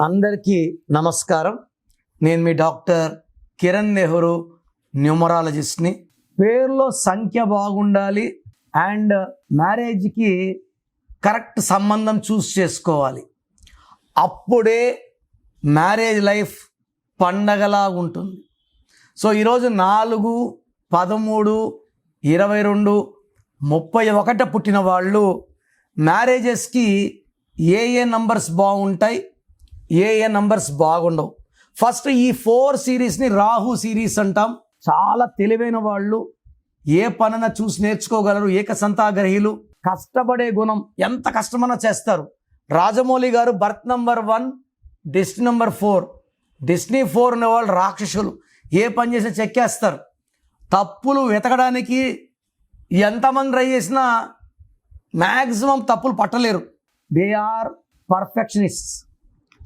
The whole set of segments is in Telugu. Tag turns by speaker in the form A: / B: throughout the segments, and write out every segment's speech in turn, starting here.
A: అందరికీ నమస్కారం. నేను మీ డాక్టర్ కిరణ్ నెహ్రూ, న్యూమరాలజిస్ట్ని. పేరులో సంఖ్య బాగుండాలి అండ్ మ్యారేజ్కి కరెక్ట్ సంబంధం చేసుకోవాలి. అప్పుడే మ్యారేజ్ లైఫ్ పండగలా ఉంటుంది. సో ఈరోజు 4, 13, 22, 31 పుట్టిన వాళ్ళు మ్యారేజెస్కి ఏ నంబర్స్ బాగుంటాయి, ఏ నంబర్స్ బాగుండవు. ఫస్ట్ ఈ 4 సిరీస్ని రాహు సిరీస్ అంటాం. చాలా తెలివైన వాళ్ళు, ఏ పనైనా చూసి నేర్చుకోగలరు, ఏకసంతాగ్రహీలు, కష్టపడే గుణం, ఎంత కష్టమైనా చేస్తారు. రాజమౌళి గారు birth number 1, destiny number 4. Destiny 4 ఉన్న వాళ్ళు రాక్షసులు, ఏ పని చేసినా చెక్కేస్తారు. తప్పులు వెతకడానికి ఎంతమంది ట్రై చేసినా మ్యాక్సిమం తప్పులు పట్టలేరు. They are perfectionists.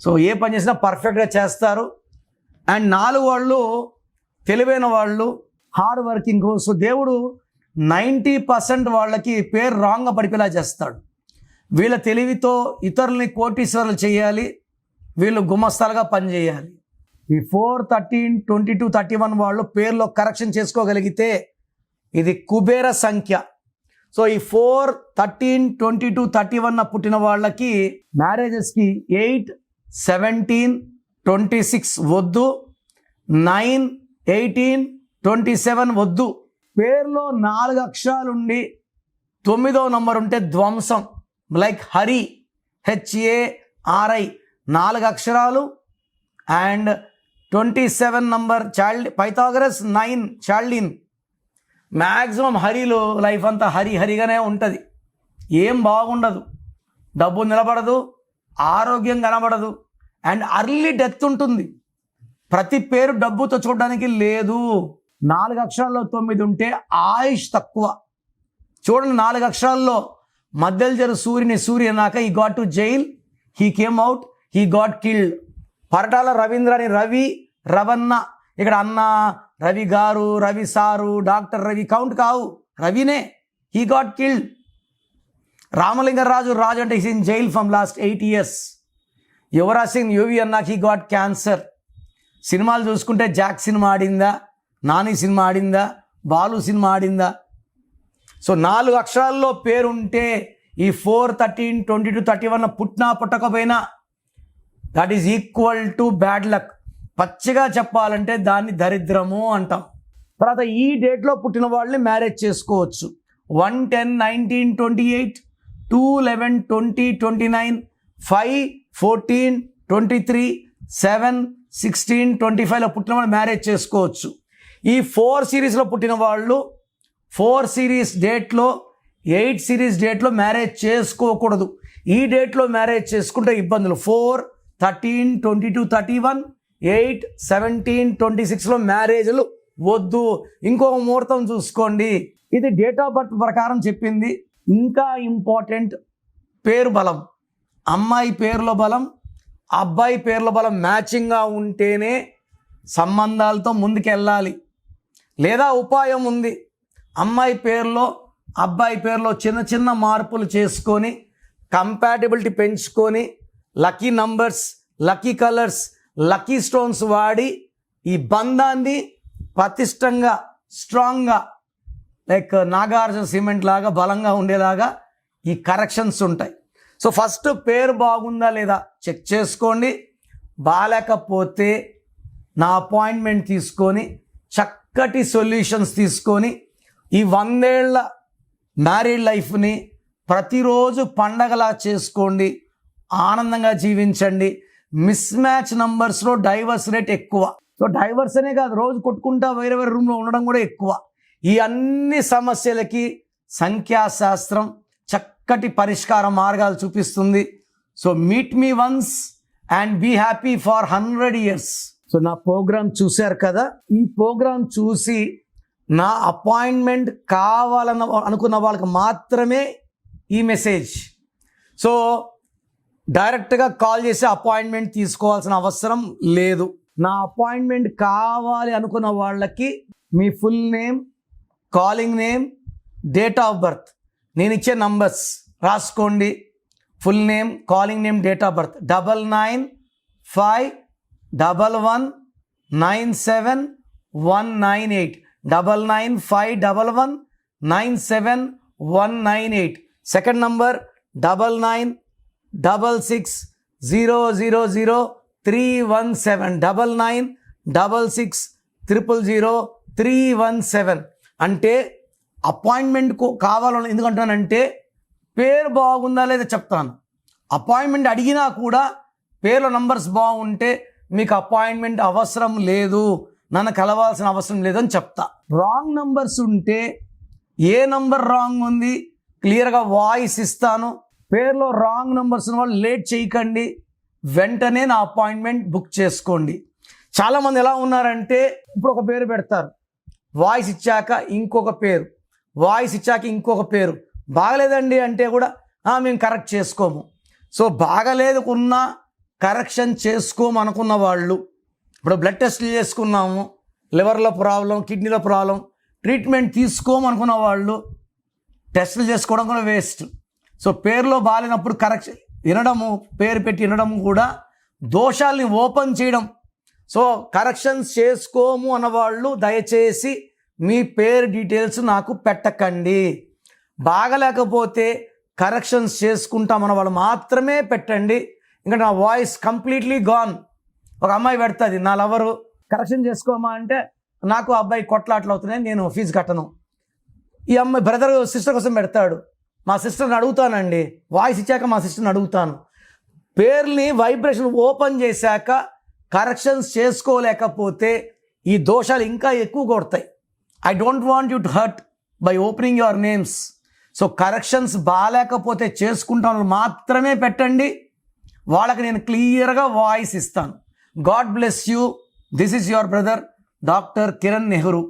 A: సో ఏ పని చేసినా పర్ఫెక్ట్గా చేస్తారు. అండ్ 4 వాళ్ళు తెలివైన వాళ్ళు, హార్డ్ వర్కింగ్. సో దేవుడు 90% వాళ్ళకి పేరు రాంగ్గా పడిపోయేలా చేస్తాడు. వీళ్ళ తెలివితో ఇతరులని కోటీశ్వరులు చేయాలి, వీళ్ళు గుమస్తాలుగా పనిచేయాలి. ఈ 4, 13, 22, 31 వాళ్ళు పేర్లో కరెక్షన్ చేసుకోగలిగితే ఇది కుబేర సంఖ్య. సో ఈ 4, 13, 22, 31 పుట్టిన వాళ్ళకి మ్యారేజెస్కి 8, 17, 26 వద్దు, 9, 18, 27 వద్దు. పేరులో 4 అక్షరాలుండి 9వ నంబర్ ఉంటే ధ్వంసం. లైక్ హరి, HARI 4 అక్షరాలు. And 27 number child, Pythagoras 9 child. Maximum హరిలో లైఫ్ అంతా హరిగానే ఉంటుంది. ఏం బాగుండదు, డబ్బు నిలబడదు, ఆరోగ్యం కనబడదు, అండ్ అర్లీ డెత్ ఉంటుంది. ప్రతి పేరు డబ్బుతో చూడడానికి లేదు. 4 అక్షరాల్లో 9 ఉంటే ఆయుష్ తక్కువ. చూడండి, 4 అక్షరాల్లో మధ్యలో జరు సూర్య అన్నాక he got to jail, he came out, he got killed. Paritala రవీంద్రని రవి, రవన్న, ఇక్కడ అన్న, రవి గారు, Ravi sir, doctor Ravi count కావు, రవినే. He got killed. రామలింగరాజు అంటే is in jail from last 8 years. Yuvraj Singh Yuvi అన్నాక హీ గాట్ క్యాన్సర్. సినిమాలు చూసుకుంటే జాక్ సినిమా ఆడిందా, నాని సినిమా ఆడిందా, బాలు సినిమా ఆడిందా? సో 4 అక్షరాల్లో పేరుంటే ఈ 4, 13, 22, 31 పుట్టినా పుట్టకపోయినా that is equal to bad luck. పచ్చిగా చెప్పాలంటే దాన్ని దరిద్రము అంటాం. తర్వాత ఈ డేట్లో పుట్టిన వాళ్ళని మ్యారేజ్ చేసుకోవచ్చు. 1, 10, 19, 28, 2, 11, 20, 29, 5, 14, 23, 7, 16, 25లో పుట్టిన వాళ్ళు మ్యారేజ్ చేసుకోవచ్చు. ఈ 4 సిరీస్లో పుట్టిన వాళ్ళు 4 సిరీస్ డేట్లో, 8 సిరీస్ డేట్లో మ్యారేజ్ చేసుకోకూడదు. ఈ డేట్లో మ్యారేజ్ చేసుకుంటే ఇబ్బందులు. 4, 13, 22, 31, 8, 17, 26లో మ్యారేజ్లు వద్దు. ఇంకొక ముహూర్తం చూసుకోండి. ఇది డేట్ ఆఫ్ బర్త్ ప్రకారం చెప్పింది. ఇంకా ఇంపార్టెంట్, పేరు బలం. అమ్మాయి పేరులో బలం, అబ్బాయి పేరులో బలం మ్యాచింగ్గా ఉంటేనే సంబంధాలతో ముందుకెళ్ళాలి. లేదా ఉపాయం ఉంది, అమ్మాయి పేరులో అబ్బాయి పేరులో చిన్న మార్పులు చేసుకొని కంపాటిబిలిటీ పెంచుకొని lucky numbers, lucky colours, lucky stones వాడి ఈ బంధాన్ని పటిష్టంగా, స్ట్రాంగ్గా, లైక్ నాగార్జున సిమెంట్ లాగా బలంగా ఉండేలాగా ఈ కరెక్షన్స్ ఉంటాయి. సో ఫస్ట్ పేరు బాగుందా లేదా చెక్ చేసుకోండి. బాలేకపోతే నా అపాయింట్మెంట్ తీసుకొని చక్కటి సొల్యూషన్స్ తీసుకొని ఈ 100 ఏళ్ల మ్యారీడ్ లైఫ్ని ప్రతిరోజు పండగలా చేసుకోండి, ఆనందంగా జీవించండి. మిస్ మ్యాచ్ నంబర్స్లో డైవర్స్ రేట్ ఎక్కువ. సో డైవర్స్ అనే కాదు, రోజు కొట్టుకుంటా వేరే రూమ్లో ఉండడం కూడా ఎక్కువ. ఈ అన్ని సమస్యలకి సంఖ్యాశాస్త్రం చక్కటి పరిష్కార మార్గాలు చూపిస్తుంది. So meet me once and be happy for 100 years. So నా ప్రోగ్రామ్ చూశారు కదా, ఈ ప్రోగ్రామ్ చూసి నా అపాయింట్మెంట్ కావాలన్న అనుకున్న వాళ్ళకి మాత్రమే ఈ మెసేజ్. సో డైరెక్ట్గా కాల్ చేసి అపాయింట్మెంట్ తీసుకోవాల్సిన అవసరం లేదు. నా అపాయింట్మెంట్ కావాలి అనుకున్న వాళ్ళకి మీ full name, calling name, date of birth, నేను ఇచ్చే నంబర్స్ రాసుకోండి. Full name, calling name, date of birth 99 9951971998 9951197198. Second number 9966000317 9966000317. అంటే అపాయింట్మెంట్ కావాలని ఎందుకంటానంటే పేరు బాగుందా లేదా చెప్తాను. అపాయింట్మెంట్ అడిగినా కూడా పేర్లో నంబర్స్ బాగుంటే మీకు అపాయింట్మెంట్ అవసరం లేదు, నన్ను కలవాల్సిన అవసరం లేదని చెప్తా. రాంగ్ నంబర్స్ ఉంటే ఏ నంబర్ రాంగ్ ఉంది క్లియర్గా వాయిస్ ఇస్తాను. పేర్లో రాంగ్ నంబర్స్ ఉన్న వాళ్ళు లేట్ చేయకండి, వెంటనే నా అపాయింట్మెంట్ బుక్ చేసుకోండి. చాలామంది ఎలా ఉన్నారంటే ఇప్పుడు ఒక పేరు పెడతారు, వాయిస్ ఇచ్చాక ఇంకొక పేరు, వాయిస్ ఇచ్చాక ఇంకొక పేరు. బాగలేదండి అంటే కూడా మేము కరెక్ట్ చేసుకోము. సో బాగలేదుకున్నా కరెక్షన్ చేసుకోమనుకున్న వాళ్ళు, ఇప్పుడు బ్లడ్ టెస్ట్లు చేసుకున్నాము, లివర్లో ప్రాబ్లం, కిడ్నీలో ప్రాబ్లం, ట్రీట్మెంట్ తీసుకోమనుకున్న వాళ్ళు టెస్టులు చేసుకోవడం కూడా వేస్ట్. సో పేరులో బాగాలేనప్పుడు కరెక్షన్ వినడము, పేరు పెట్టి వినడము కూడా దోషాల్ని ఓపెన్ చేయడం. సో కరెక్షన్స్ చేసుకోము అన్నవాళ్ళు దయచేసి మీ పేరు డీటెయిల్స్ నాకు పెట్టకండి. బాగలేకపోతే కరెక్షన్స్ చేసుకుంటామన్న వాళ్ళు మాత్రమే పెట్టండి. ఇంకా నా వాయిస్ కంప్లీట్లీ గాన్. ఒక అమ్మాయి పెడుతుంది, నా లవరు కరెక్షన్ చేసుకోమా అంటే నాకు అబ్బాయి కొట్లాట్లు అవుతున్నాయి, నేను ఫీజు కట్టను. ఈ అమ్మాయి బ్రదర్ సిస్టర్ కోసం పెడతాడు, మా సిస్టర్ని అడుగుతానండి, వాయిస్ ఇచ్చాక మా సిస్టర్ని అడుగుతాను. పేర్ని వైబ్రేషన్ ఓపెన్ చేశాక కరెక్షన్స్ చేసుకోలేకపోతే ఈ దోషాలు ఇంకా ఎక్కువ కొడతాయి. I don't want you to hurt by opening your names. So corrections బాగాలేకపోతే చేసుకుంటాను మాత్రమే పెట్టండి, వాళ్ళకి నేను క్లియర్గా వాయిస్ ఇస్తాను. God bless you. This is your brother doctor Kiran Nehru.